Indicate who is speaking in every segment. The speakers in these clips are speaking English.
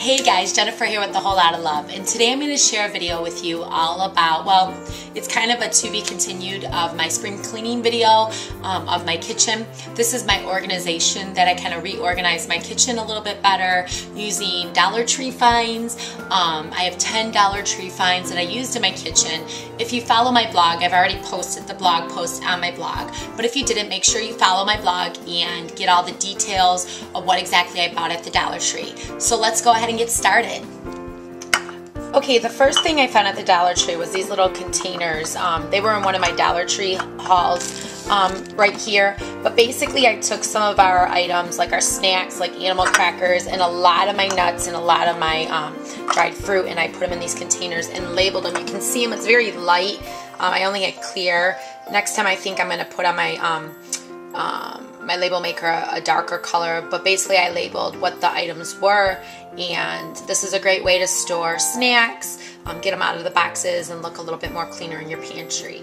Speaker 1: Hey guys, Jennifer here with A Whole Lot of Love, and today I'm going to share a video with you all about, well, it's kind of a to be continued of my spring cleaning video of my kitchen. This is my organization that I kind of reorganized my kitchen a little bit better using Dollar Tree finds. I have 10 Dollar Tree finds that I used in my kitchen. If you follow my blog, I've already posted the blog post on my blog, but if you didn't, make sure you follow my blog and get all the details of what exactly I bought at the Dollar Tree. So let's go ahead and get started. Okay, the first thing I found at the Dollar Tree was these little containers. They were in one of my Dollar Tree hauls right here. But basically I took some of our items, like our snacks, like animal crackers, and a lot of my nuts and a lot of my dried fruit, and I put them in these containers and labeled them. You can see them, it's very light. I only had clear. Next time I think I'm going to put on my my label maker a darker color, but basically I labeled what the items were, and this is a great way to store snacks, get them out of the boxes, and look a little bit more cleaner in your pantry.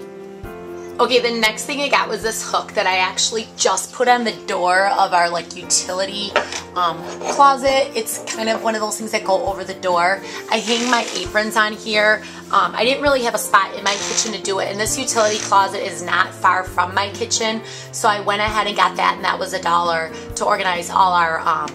Speaker 1: Okay, the next thing I got was this hook that I actually just put on the door of our utility closet. It's kind of one of those things that go over the door. I hang my aprons on here. I didn't really have a spot in my kitchen to do it, and this utility closet is not far from my kitchen, so I went ahead and got that, and that was $1 to organize all our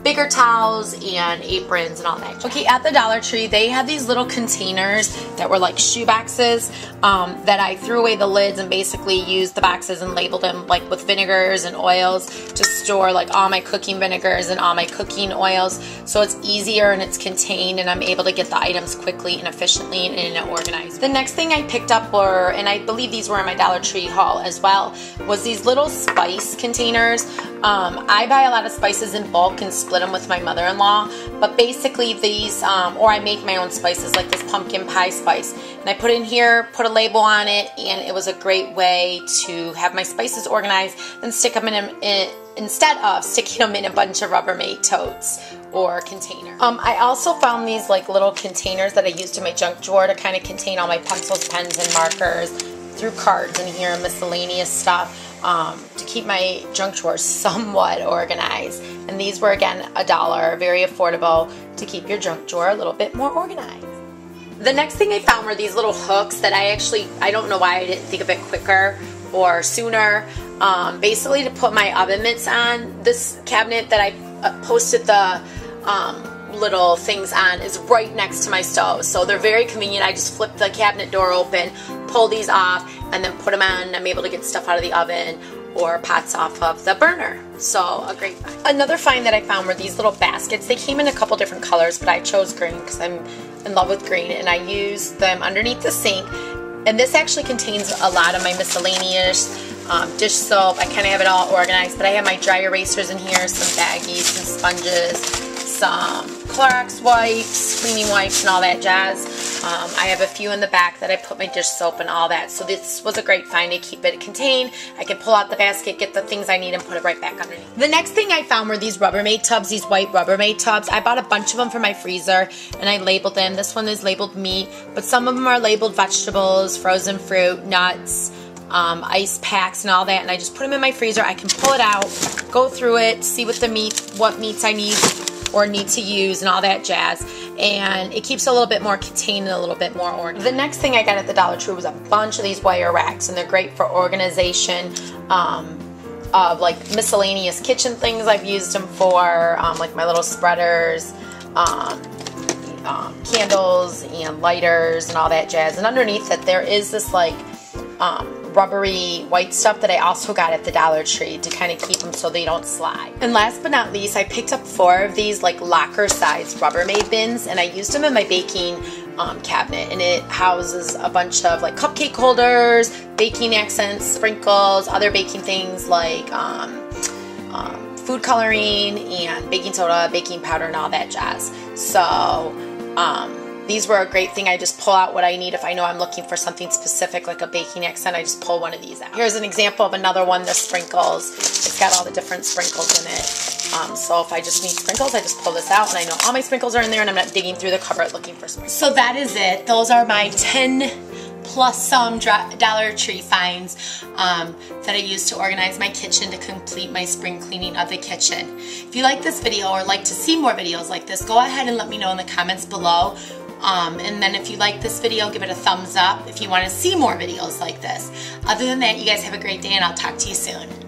Speaker 1: bigger towels and aprons and all that. Okay, at the Dollar Tree, they had these little containers that were like shoe boxes that I threw away the lids and basically used the boxes and labeled them like with vinegars and oils to store like all my cooking vinegars and all my cooking oils, so it's easier and it's contained, and I'm able to get the items quickly and efficiently and organized. The next thing I picked up were, and I believe these were in my Dollar Tree haul as well, was these little spice containers. I buy a lot of spices in bulk and split them with my mother-in-law, but basically these, or I make my own spices, like this pumpkin pie spice, and I put in here, put a label on it, and it was a great way to have my spices organized and stick them in instead of sticking them in a bunch of Rubbermaid totes or containers. I also found these like little containers that I used in my junk drawer to kind of contain all my pencils, pens, and markers, threw cards in here and miscellaneous stuff. To keep my junk drawer somewhat organized. And these were again $1, very affordable to keep your junk drawer a little bit more organized. The next thing I found were these little hooks that I don't know why I didn't think of it quicker or sooner. Basically to put my oven mitts on. This cabinet that I posted the little things on is right next to my stove, so they're very convenient. I just flip the cabinet door open, pull these off, and then put them on. I'm able to get stuff out of the oven or pots off of the burner, so a great find. Another find that I found were these little baskets. They came in a couple different colors, but I chose green because I'm in love with green, and I used them underneath the sink. And this actually contains a lot of my miscellaneous dish soap. I kind of have it all organized, but I have my dry erasers in here, some baggies, some sponges, some Clorox wipes, cleaning wipes, and all that jazz. I have a few in the back that I put my dish soap and all that, so this was a great find to keep it contained. I can pull out the basket, get the things I need, and put it right back underneath. The next thing I found were these Rubbermaid tubs, these white Rubbermaid tubs. I bought a bunch of them for my freezer, and I labeled them. This one is labeled meat, but some of them are labeled vegetables, frozen fruit, nuts, ice packs, and all that, and I just put them in my freezer. I can pull it out, go through it, see what meats I need or need to use and all that jazz, and it keeps it a little bit more contained and a little bit more organized. The next thing I got at the Dollar Tree was a bunch of these wire racks, and they're great for organization of like miscellaneous kitchen things. I've used them for like my little spreaders, candles and lighters and all that jazz. And underneath it there is this like rubbery white stuff that I also got at the Dollar Tree to kind of keep them so they don't slide. And last but not least, I picked up 4 of these like locker size Rubbermaid bins, and I used them in my baking cabinet, and it houses a bunch of like cupcake holders, baking accents, sprinkles, other baking things like food coloring and baking soda, baking powder, and all that jazz. So these were a great thing. I just pull out what I need. If I know I'm looking for something specific like a baking accent, I just pull one of these out. Here's an example of another one, the sprinkles. It's got all the different sprinkles in it. So if I just need sprinkles, I just pull this out, and I know all my sprinkles are in there, and I'm not digging through the cupboard looking for sprinkles. So that is it. Those are my 10 plus some Dollar Tree finds that I use to organize my kitchen to complete my spring cleaning of the kitchen. If you like this video or like to see more videos like this, go ahead and let me know in the comments below. And then if you like this video, give it a thumbs up if you want to see more videos like this. Other than that, you guys have a great day and I'll talk to you soon.